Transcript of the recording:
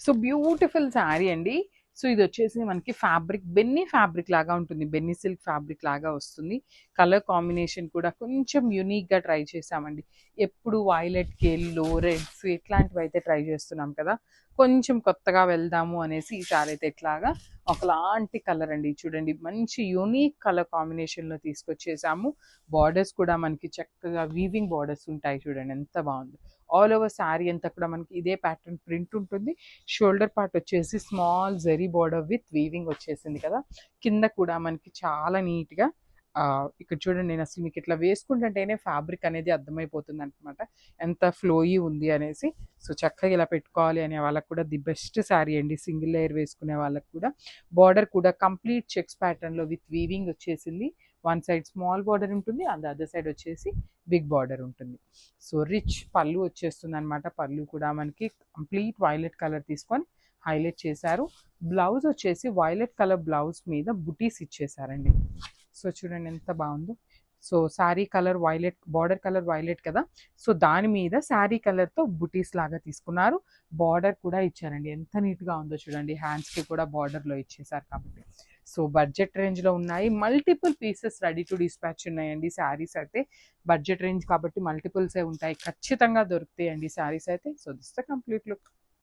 So beautiful sari అండి. So ఇది వచ్చేసి మనకి ఫ్యాబ్రిక్ బెన్నీ ఫ్యాబ్రిక్ లాగా ఉంటుంది, బెన్నీ సిల్క్ ఫ్యాబ్రిక్ లాగా వస్తుంది. కలర్ కాంబినేషన్ కూడా కొంచెం యూనిక్గా ట్రై చేసామండి. ఎప్పుడు వైలెట్కి ఎల్లో రెడ్స్ ఇట్లాంటివి అయితే ట్రై చేస్తున్నాం కదా, కొంచెం కొత్తగా వెళ్దాము అనేసి ఈసారి అయితే ఇట్లాగా ఒకలాంటి కలర్ అండి. చూడండి మంచి యూనిక్ కలర్ కాంబినేషన్లో తీసుకొచ్చేసాము. బార్డర్స్ కూడా మనకి చక్కగా వీవింగ్ బార్డర్స్ ఉంటాయి, చూడండి ఎంత బాగుంది. ఆల్ ఓవర్ శారీ అంతా కూడా మనకి ఇదే ప్యాటర్న్ ప్రింట్ ఉంటుంది. షోల్డర్ పార్ట్ వచ్చేసి small zari border with weaving వచ్చేసింది కదా. కింద కూడా మనకి చాలా నీట్గా ఇక్కడ చూడండి, నేను అసలు మీకు ఇట్లా వేసుకుంటుంటేనే ఫ్యాబ్రిక్ అనేది అర్థమైపోతుంది అనమాట ఎంత ఫ్లోయీ ఉంది అనేసి. సో చక్కగా ఇలా పెట్టుకోవాలి అనే వాళ్ళకి కూడా ది బెస్ట్ శారీ అండి, సింగిల్ లేయర్ వేసుకునే వాళ్ళకి కూడా. బార్డర్ కూడా కంప్లీట్ చెక్స్ ప్యాటర్న్లో విత్ వీవింగ్ వచ్చేసింది. వన్ సైడ్ స్మాల్ బార్డర్ ఉంటుంది, అండ్ అదర్ సైడ్ వచ్చేసి బిగ్ బార్డర్ ఉంటుంది. సో రిచ్ పళ్ళు వచ్చేస్తుంది అనమాట. పళ్ళు కూడా మనకి కంప్లీట్ వైలెట్ కలర్ తీసుకొని హైలైట్ చేశారు. బ్లౌజ్ వచ్చేసి వైలెట్ కలర్ బ్లౌజ్ మీద బుటీస్ ఇచ్చేసారండి. సో చూడండి ఎంత బాగుందో. So sari colour violet, border colour violet కదా, సో దాని మీద శారీ కలర్తో బుటీస్ లాగా తీసుకున్నారు. బార్డర్ కూడా ఇచ్చారండి, ఎంత నీట్గా ఉందో చూడండి. హ్యాండ్స్కి కూడా బార్డర్లో ఇచ్చేసారు కాబట్టి. సో బడ్జెట్ రేంజ్లో ఉన్నాయి, multiple pieces ready to dispatch ఉన్నాయండి. శారీస్ అయితే బడ్జెట్ రేంజ్ కాబట్టి మల్టిపుల్సే ఉంటాయి, ఖచ్చితంగా దొరుకుతాయండి శారీస్ అయితే. So this the complete look.